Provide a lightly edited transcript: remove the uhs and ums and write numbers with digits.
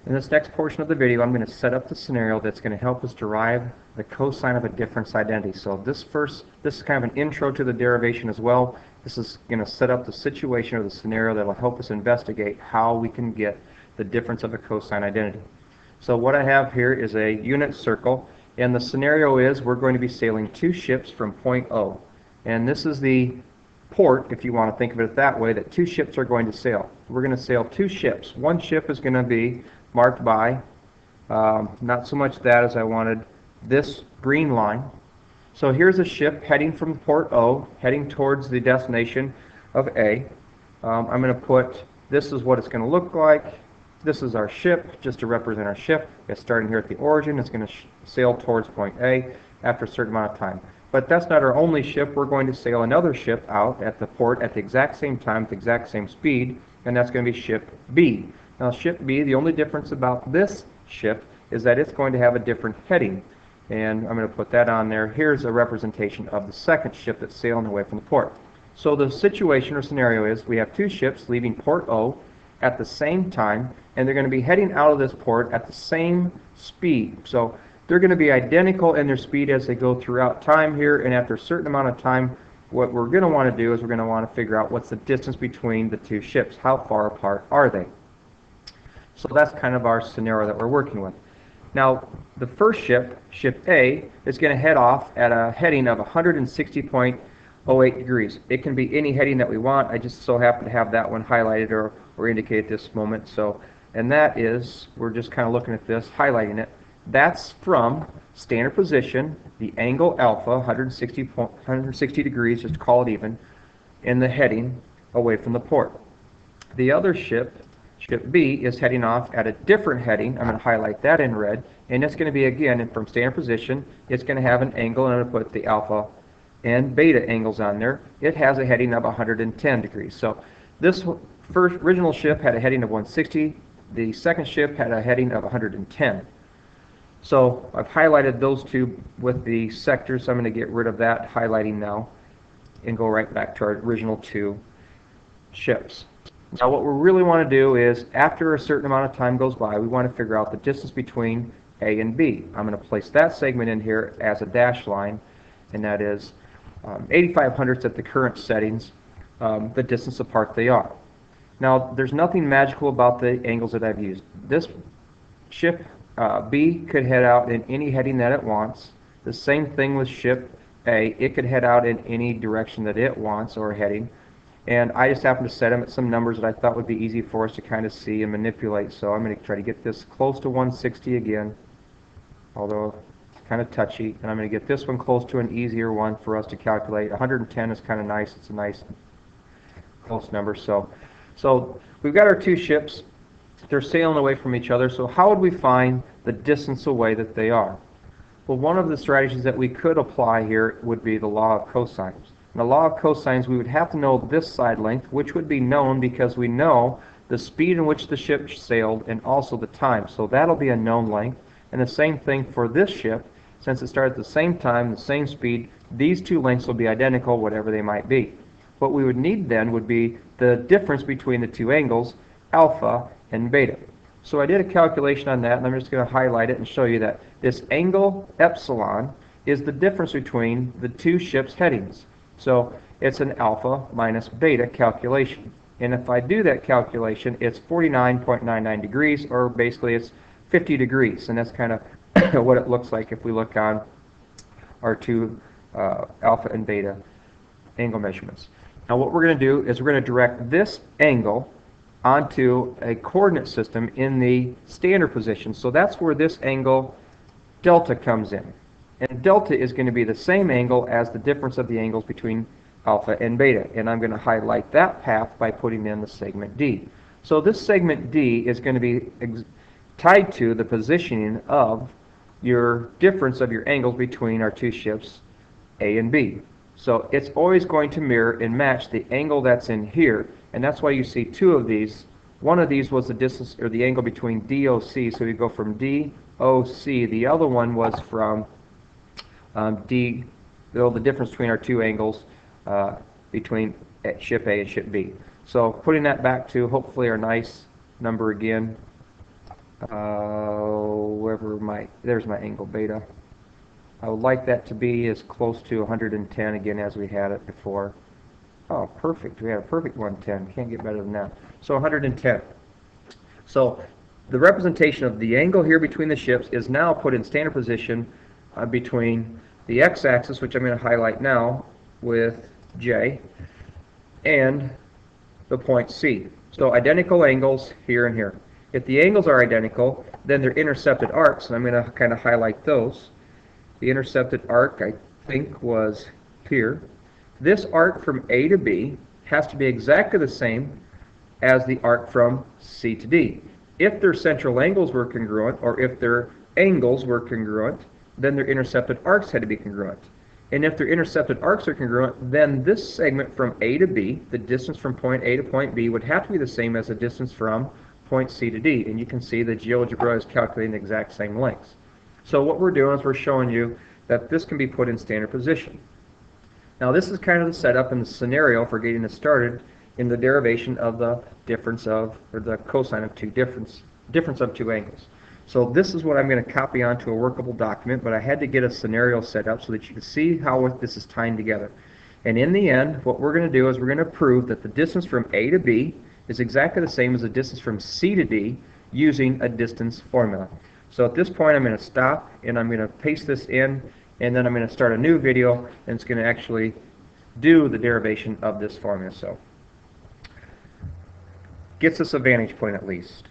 In this next portion of the video, I'm going to set up the scenario that's going to help us derive the cosine of a difference identity. So this is kind of an intro to the derivation as well. This is going to set up the situation or the scenario that will help us investigate how we can get the difference of a cosine identity. So what I have here is a unit circle, and the scenario is we're going to be sailing two ships from point O. And this is the port, if you want to think of it that way, that two ships are going to sail. We're going to sail two ships. One ship is going to be marked by, not so much that as I wanted, this green line. So here's a ship heading from port O, heading towards the destination of A. I'm going to put, this is what it's going to look like. This is our ship, just to represent our ship. It's starting here at the origin. It's going to sail towards point A after a certain amount of time. But that's not our only ship. We're going to sail another ship out at the port at the exact same time, at the exact same speed, and that's going to be ship B. Now ship B, the only difference about this ship is that it's going to have a different heading. And I'm going to put that on there. Here's a representation of the second ship that's sailing away from the port. So the situation or scenario is we have two ships leaving port O at the same time, and they're going to be heading out of this port at the same speed. So they're going to be identical in their speed as they go throughout time here, and after a certain amount of time, what we're going to want to do is we're going to want to figure out what's the distance between the two ships. How far apart are they? So that's kind of our scenario that we're working with. Now, the first ship, ship A, is going to head off at a heading of 160.08 degrees. It can be any heading that we want. I just so happen to have that one highlighted or indicated at this moment. So, and that is, we're just kind of looking at this, highlighting it. That's from standard position, the angle alpha, 160 degrees, just to call it even, in the heading away from the port. The other ship, ship B, is heading off at a different heading. I'm going to highlight that in red, and it's going to be, again, from standard position. It's going to have an angle, and I'm going to put the alpha and beta angles on there. It has a heading of 110 degrees. So this first original ship had a heading of 160. The second ship had a heading of 110. So I've highlighted those two with the sectors, so I'm going to get rid of that highlighting now and go right back to our original two ships. Now what we really want to do is, after a certain amount of time goes by, we want to figure out the distance between A and B. I'm going to place that segment in here as a dash line, and that is 8/500ths at the current settings, the distance apart they are. Now there's nothing magical about the angles that I've used. This ship B could head out in any heading that it wants. The same thing with ship A. It could head out in any direction that it wants or heading. And I just happened to set them at some numbers that I thought would be easy for us to kind of see and manipulate. So I'm going to try to get this close to 160 again, although it's kind of touchy. And I'm going to get this one close to an easier one for us to calculate. 110 is kind of nice. It's a nice close number. So we've got our two ships. They're sailing away from each other. So how would we find the distance away that they are? Well, one of the strategies that we could apply here would be the law of cosines. In the law of cosines, we would have to know this side length, which would be known because we know the speed in which the ship sailed and also the time. So that'll be a known length. And the same thing for this ship. Since it started at the same time, the same speed, these two lengths will be identical, whatever they might be. What we would need then would be the difference between the two angles, alpha and beta. So I did a calculation on that, and I'm just going to highlight it and show you that this angle epsilon is the difference between the two ships' headings. So it's an alpha minus beta calculation. And if I do that calculation, it's 49.99 degrees, or basically it's 50 degrees. And that's kind of what it looks like if we look on our two alpha and beta angle measurements. Now what we're going to do is we're going to direct this angle onto a coordinate system in the standard position. So that's where this angle delta comes in. And delta is going to be the same angle as the difference of the angles between alpha and beta. And I'm going to highlight that path by putting in the segment D. So this segment D is going to be tied to the positioning of your difference of your angles between our two ships, A and B. So it's always going to mirror and match the angle that's in here. And that's why you see two of these. One of these was the distance or the angle between DOC, so we go from DOC. The other one was from the difference between our two angles between ship A and ship B. So putting that back to hopefully our nice number again, there's my angle beta. I would like that to be as close to 110 again as we had it before. Oh, perfect. We had a perfect 110. Can't get better than that. So 110. So the representation of the angle here between the ships is now put in standard position between the x-axis, which I'm going to highlight now with J, and the point C. So identical angles here and here. If the angles are identical, then they're intercepted arcs, and I'm going to kind of highlight those. The intercepted arc, I think, was here. This arc from A to B has to be exactly the same as the arc from C to D. If their central angles were congruent, or if their angles were congruent, then their intercepted arcs had to be congruent. And if their intercepted arcs are congruent, then this segment from A to B, the distance from point A to point B, would have to be the same as the distance from point C to D. And you can see the GeoGebra is calculating the exact same lengths. So what we're doing is we're showing you that this can be put in standard position. Now this is kind of the setup and the scenario for getting us started in the derivation of the difference of, or the cosine of difference of two angles. So this is what I'm going to copy onto a workable document, but I had to get a scenario set up so that you can see how this is tying together. And in the end, what we're going to do is we're going to prove that the distance from A to B is exactly the same as the distance from C to D using a distance formula. So at this point I'm going to stop and I'm going to paste this in, and then I'm going to start a new video, and it's going to actually do the derivation of this formula. So gets us a vantage point at least.